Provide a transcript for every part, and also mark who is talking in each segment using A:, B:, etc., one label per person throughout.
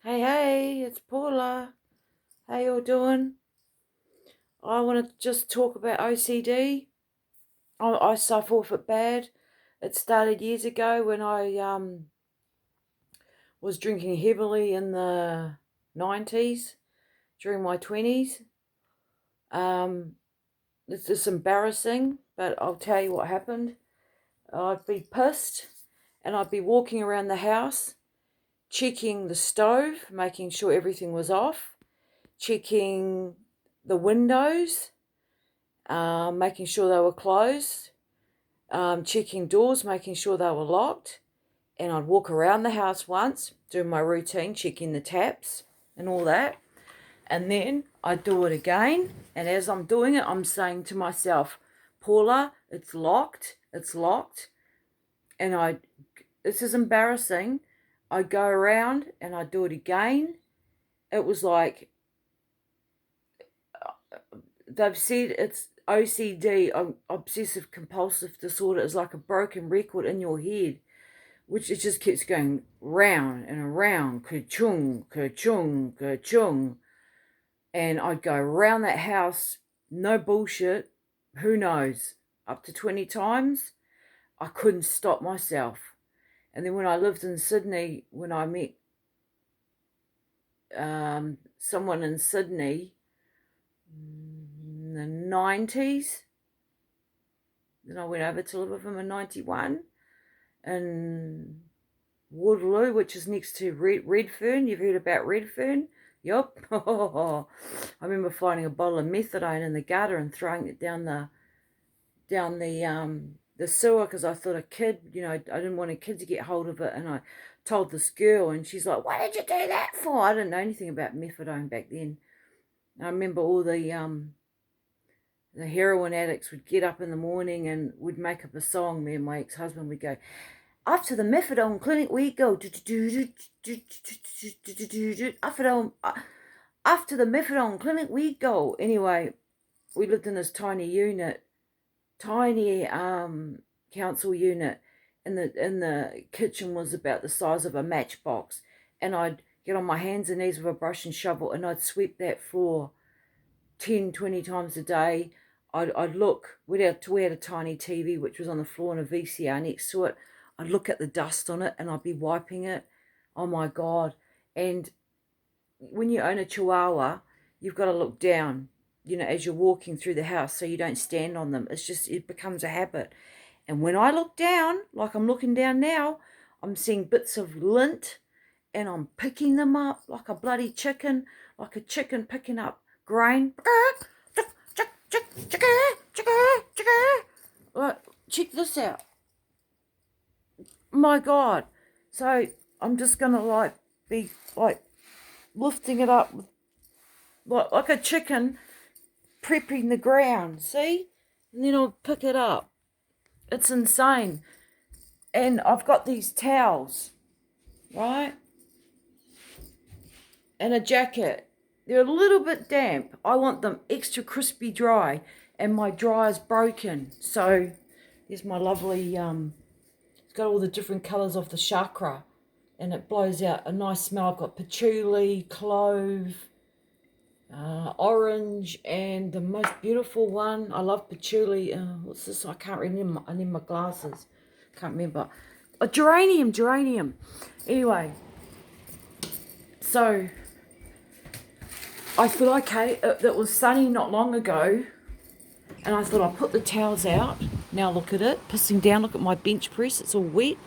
A: Hey, it's Paula. How you all doing? I want to just talk about OCD. I suffer with it bad. It started years ago when I was drinking heavily in the 90s during my 20s. Um, it's just embarrassing, but I'll tell you what happened. I'd be pissed and I'd be walking around the house, checking the stove, making sure everything was off, checking the windows, making sure they were closed, checking doors, making sure they were locked. And I'd walk around the house once, doing my routine, checking the taps and all that. And then I'd do it again. And as I'm doing it, I'm saying to myself, Paula, it's locked, it's locked. And this is embarrassing. I'd go around and I'd do it again. It was like, they've said it's OCD, obsessive compulsive disorder, is like a broken record in your head, which it just keeps going round and around, ka-chung, ka-chung, ka-chung. And I'd go around that house, no bullshit, who knows, up to 20 times. I couldn't stop myself. And then when I lived in Sydney, when I met someone in Sydney in the 90s, then I went over to live with him in 91 in Waterloo, which is next to Redfern. You've heard about Redfern? Yup. I remember finding a bottle of methadone in the gutter and throwing it down the sewer because I thought a kid, I didn't want a kid to get hold of it. And I told this girl, and she's like, "What did you do that for?" I didn't know anything about methadone back then. I remember all the heroin addicts would get up in the morning and would make up a song. Me and my ex-husband would go, "After the methadone clinic we go. After the methadone clinic we go." Anyway, we lived in this tiny council unit, and the kitchen was about the size of a matchbox. And I'd get on my hands and knees with a brush and shovel, and I'd sweep that floor 10, 20 times a day. I'd look, we had a tiny TV which was on the floor and a VCR next to it. I'd look at the dust on it and I'd be wiping it. Oh my God. And when you own a Chihuahua, you've got to look down, as you're walking through the house so you don't stand on them. It becomes a habit. And when I look down, like I'm looking down now, I'm seeing bits of lint and I'm picking them up like a bloody chicken, like a chicken picking up grain. Check this out. My God. So I'm just gonna be lifting it up like a chicken prepping the ground, see? And then I'll pick it up. It's insane. And I've got these towels, right? And a jacket. They're a little bit damp. I want them extra crispy dry, and my dryer's broken. So there's my lovely, it's got all the different colours of the chakra, and it blows out a nice smell. I've got patchouli, clove, orange, and the most beautiful one. I love patchouli. What's this? I can't remember. I need my glasses. Can't remember. A geranium. Anyway, so I thought, okay, it was sunny not long ago, and I thought I'll put the towels out. Now look at it, pissing down. Look at my bench press, it's all wet.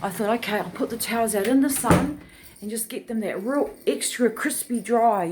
A: I thought, okay, I'll put the towels out in the sun and just get them that real extra crispy dry,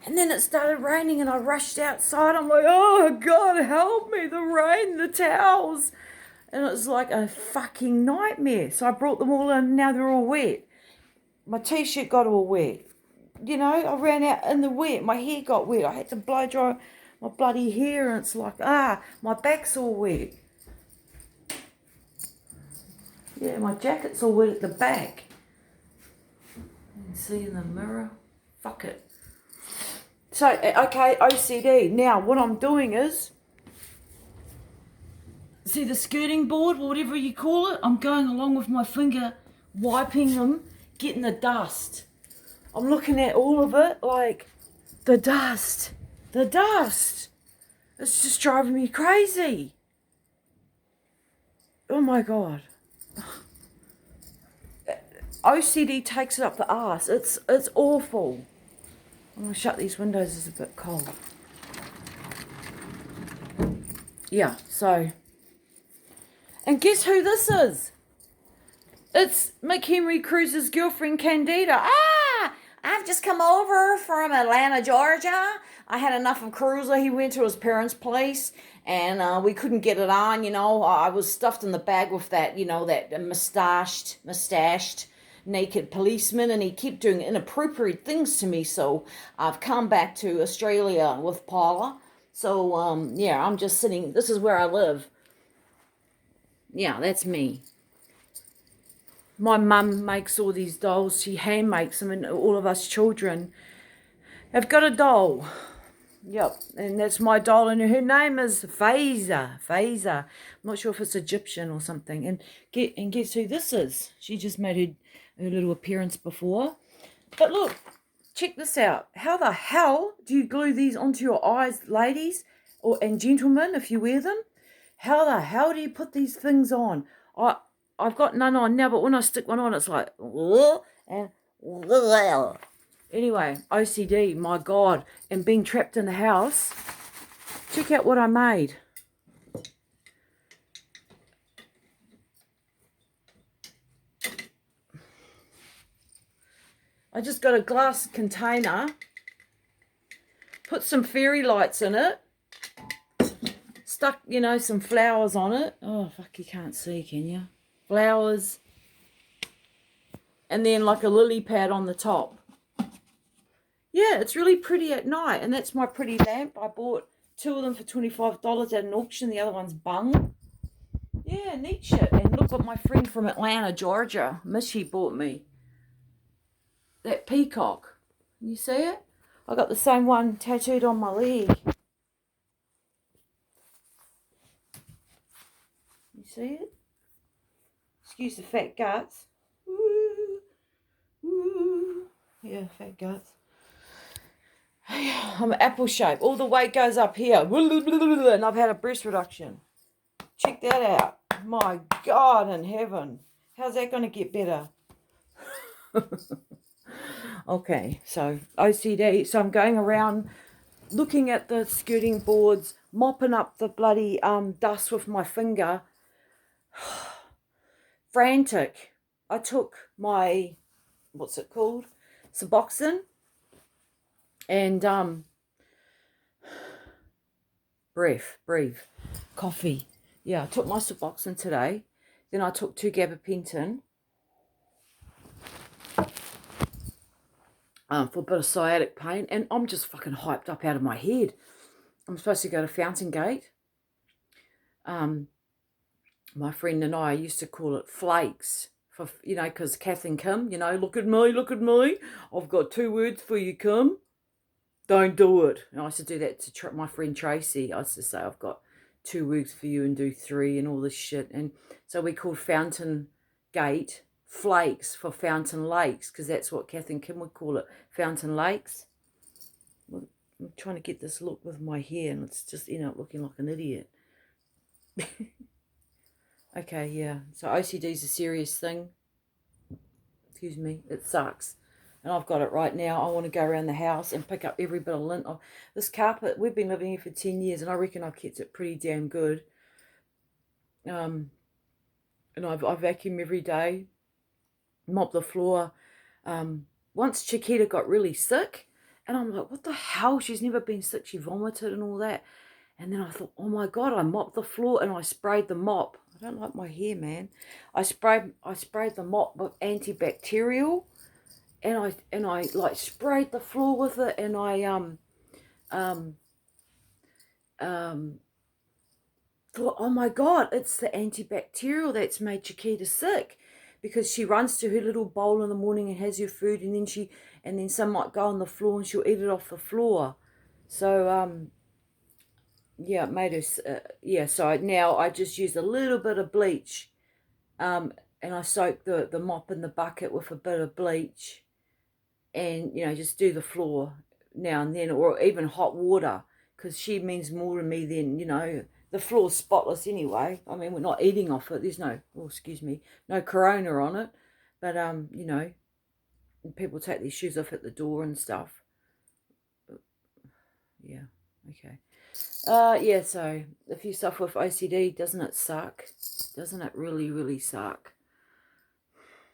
A: And then it started raining and I rushed outside. I'm like, oh God, help me, the rain, the towels. And it was like a fucking nightmare. So I brought them all in, and now they're all wet. My t-shirt got all wet. I ran out in the wet. My hair got wet. I had to blow dry my bloody hair, and it's like, my back's all wet. Yeah, my jacket's all wet at the back. You can see in the mirror. Fuck it. So, okay, OCD. Now, what I'm doing is, see the skirting board, whatever you call it, I'm going along with my finger, wiping them, getting the dust. I'm looking at all of it like the dust. The dust. It's just driving me crazy. Oh my God. OCD takes it up the arse. It's awful. I'm going to shut these windows, it's a bit cold. Yeah, so. And guess who this is? It's McHenry Cruz's girlfriend, Candida. I've just come over from Atlanta, Georgia. I had enough of Cruiser. He went to his parents' place, and we couldn't get it on, I was stuffed in the bag with that, that mustached naked policeman, and he kept doing inappropriate things to me, so I've come back to Australia with Paula. So, yeah, I'm just sitting. This is where I live. Yeah, that's me. My mum makes all these dolls. She hand makes them, and all of us children have got a doll. Yep, and that's my doll, and her name is Faiza. I'm not sure if it's Egyptian or something. And guess who this is? She just made her little appearance before. But look, check this out. How the hell do you glue these onto your eyes, ladies and gentlemen, if you wear them? How the hell do you put these things on? I've got none on now, but when I stick one on, it's like, and anyway, OCD, my God, and being trapped in the house. Check out what I made. I just got a glass container, put some fairy lights in it, stuck, some flowers on it. Oh, fuck, you can't see, can you? Flowers. And then like a lily pad on the top. Yeah, it's really pretty at night. And that's my pretty lamp. I bought 2 of them for $25 at an auction. The other one's bung. Yeah, neat shit. And look what my friend from Atlanta, Georgia, Mishy, bought me. That peacock. Can you see it? I got the same one tattooed on my leg. You see it? Excuse the fat guts. Woo, woo. Yeah, fat guts. I'm apple shape. All the weight goes up here. And I've had a breast reduction. Check that out. My God in heaven. How's that going to get better? Okay, so OCD. So I'm going around looking at the skirting boards, mopping up the bloody dust with my finger. Frantic. I took my, what's it called? Suboxone. And breathe. Coffee. Yeah, I took my Suboxone today. Then I took 2 gabapentin for a bit of sciatic pain. And I'm just fucking hyped up out of my head. I'm supposed to go to Fountain Gate. My friend and I used to call it flakes. For, because Kath and Kim, look at me. I've got 2 words for you, Kim. Don't do it. And I used to do that to my friend Tracy. I used to say, I've got 2 weeks for you and do 3 and all this shit. And so we called Fountain Gate flakes for Fountain Lakes, because that's what Kath and Kim would call it, Fountain Lakes. I'm trying to get this look with my hair, and it's just, looking like an idiot. Okay, yeah. So OCD is a serious thing. Excuse me. It sucks. And I've got it right now. I want to go around the house and pick up every bit of lint. This carpet, we've been living here for 10 years, and I reckon I've kept it pretty damn good. And I vacuum every day, mop the floor. Once Chiquita got really sick, and I'm like, what the hell? She's never been sick. She vomited and all that. And then I thought, oh my God, I mopped the floor and I sprayed the mop. I don't like my hair, man. I sprayed the mop with antibacterial. And I like sprayed the floor with it, and I thought, oh my God, it's the antibacterial that's made Chiquita sick, because she runs to her little bowl in the morning and has her food, and then some might go on the floor and she'll eat it off the floor. So yeah, it made her yeah. So now I just use a little bit of bleach, and I soak the mop in the bucket with a bit of bleach. and, just do the floor now and then, or even hot water, because she means more to me than, the floor's spotless anyway. I mean, we're not eating off it. There's no corona on it. But, people take their shoes off at the door and stuff. But, yeah, okay. Yeah, so if you suffer with OCD, doesn't it suck? Doesn't it really, really suck?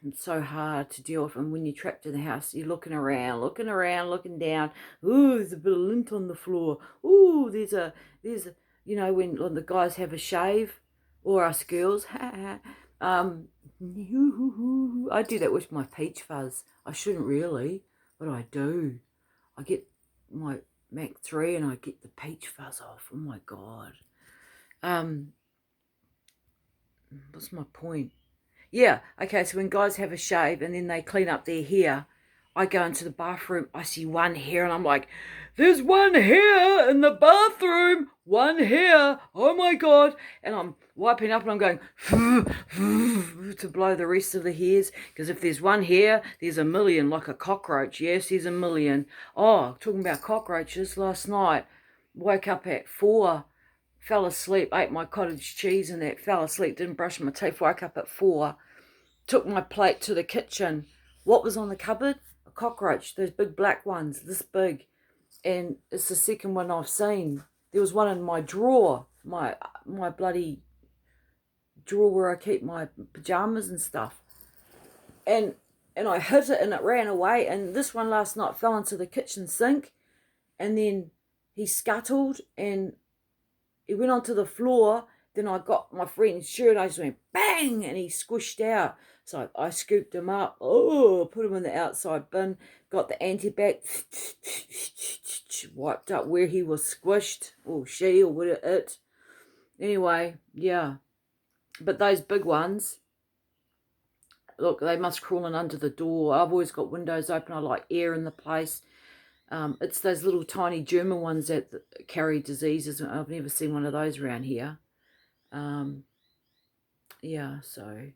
A: It's so hard to deal with, and when you're trapped in the house, you're looking around, looking down. Ooh, there's a bit of lint on the floor. Ooh, there's a, when the guys have a shave, or us girls, I do that with my peach fuzz. I shouldn't really, but I do. I get my Mac 3 and I get the peach fuzz off. Oh my God. What's my point? Yeah, okay, so when guys have a shave and then they clean up their hair, I go into the bathroom, I see one hair, and I'm like, there's one hair in the bathroom, one hair, oh my God. And I'm wiping up and I'm going to blow the rest of the hairs, because if there's one hair, there's a million, like a cockroach. Yes, there's a million. Oh, talking about cockroaches, last night, woke up at 4, fell asleep, ate my cottage cheese and that, fell asleep, didn't brush my teeth, woke up at 4, took my plate to the kitchen. What was on the cupboard? A cockroach, those big black ones, this big. And it's the second one I've seen. There was one in my drawer, my bloody drawer where I keep my pajamas and stuff. And I hit it and it ran away. And this one last night fell into the kitchen sink, and then he scuttled and he went onto the floor. Then I got my friend's shirt, I just went bang, and he squished out. So I scooped him up, put him in the outside bin, got the antibac, wiped up where he was squished, or she, or it. Anyway, yeah. But those big ones, look, they must crawl in under the door. I've always got windows open. I like air in the place. It's those little tiny German ones that carry diseases. I've never seen one of those around here. Yeah, so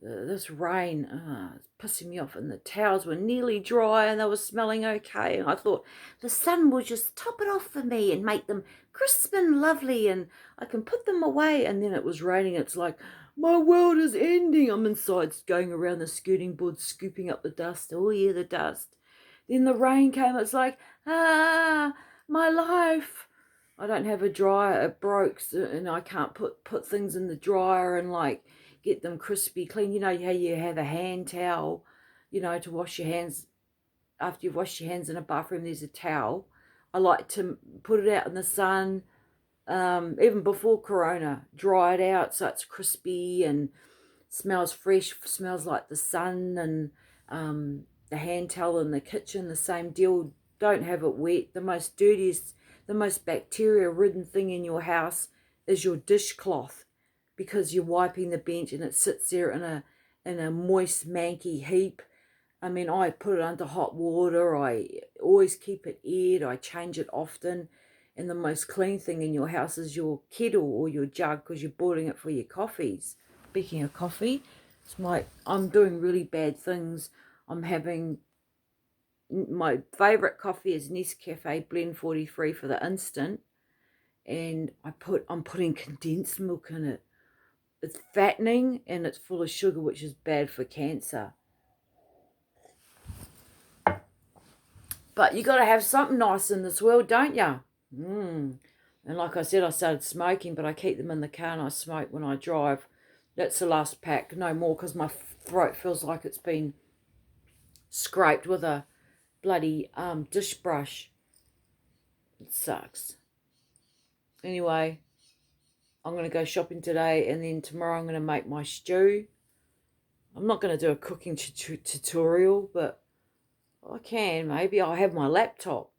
A: this rain, it's pissing me off, and the towels were nearly dry and they were smelling okay, and I thought the sun will just top it off for me and make them crisp and lovely and I can put them away. And then it was raining. It's like, my world is ending. I'm inside going around the skirting board scooping up the dust. Oh yeah, the dust. Then the rain came. It's like, my life. I don't have a dryer. It broke, and I can't put things in the dryer and like get them crispy clean. You know how you have a hand towel, to wash your hands after you've washed your hands in a bathroom. There's a towel. I like to put it out in the sun, even before Corona, dry it out so it's crispy and smells fresh, smells like the sun. And the hand towel in the kitchen, the same deal. Don't have it wet. The most dirtiest, the most bacteria-ridden thing in your house is your dishcloth, because you're wiping the bench and it sits there in a moist, manky heap. I mean, I put it under hot water. I always keep it aired. I change it often. And the most clean thing in your house is your kettle or your jug, because you're boiling it for your coffees. Speaking of coffee, I'm doing really bad things. I'm having, my favourite coffee is Nescafe Blend 43 for the instant, and I'm putting condensed milk in it. It's fattening and it's full of sugar, which is bad for cancer. But you got to have something nice in this world, don't you? And like I said, I started smoking, but I keep them in the car and I smoke when I drive. That's the last pack, no more, because my throat feels like it's been scraped with a bloody dish brush. It sucks. Anyway, I'm going to go shopping today, and then tomorrow I'm going to make my stew. I'm not going to do a cooking tutorial, but I can. Maybe I'll have my laptop.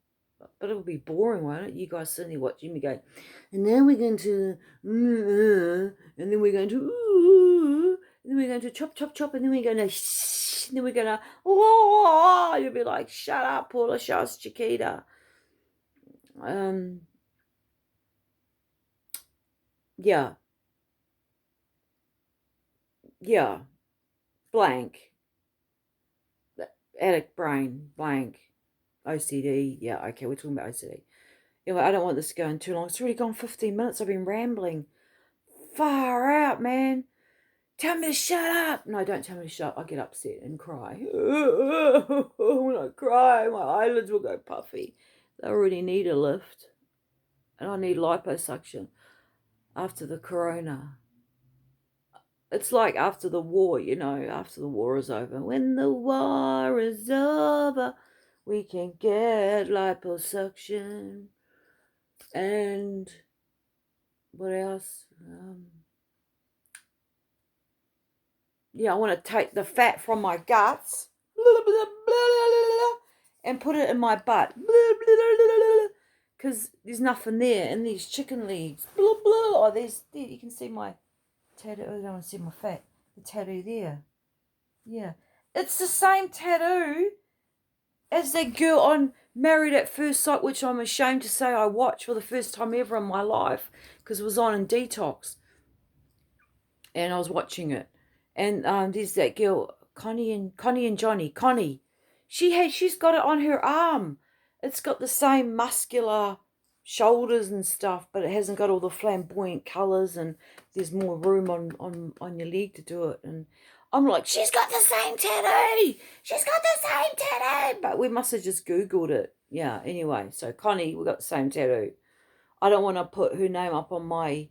A: But it'll be boring, won't it? You guys suddenly watching me go, and then we're going to, and then we're going to, and then we're going to chop, chop, chop, and then we're going to, and then we're going to, oh, you'll be like, shut up, Paula, show us Chiquita. Yeah, blank. addict brain, blank, OCD. Yeah, okay, we're talking about OCD. Anyway, I don't want this going too long. It's already gone 15 minutes. I've been rambling. Far out, man. Tell me to shut up. No, don't tell me to shut up. I get upset and cry. When I cry, my eyelids will go puffy. They already need a lift. And I need liposuction after the corona. It's like after the war, after the war is over. When the war is over, we can get liposuction. And what else? I want to take the fat from my guts and put it in my butt because there's nothing there in these chicken legs. Oh, there. You can see my tattoo. I don't want to see my fat. The tattoo there. Yeah. It's the same tattoo as that girl on Married at First Sight, which I'm ashamed to say I watched for the first time ever in my life because it was on in detox. And I was watching it. And there's that girl, Connie and Johnny. Connie. She's got it on her arm. It's got the same muscular shoulders and stuff, but it hasn't got all the flamboyant colours, and there's more room on your leg to do it. And I'm like, she's got the same tattoo. She's got the same tattoo. But we must have just Googled it. Yeah, anyway. So Connie, we got the same tattoo. I don't want to put her name up on my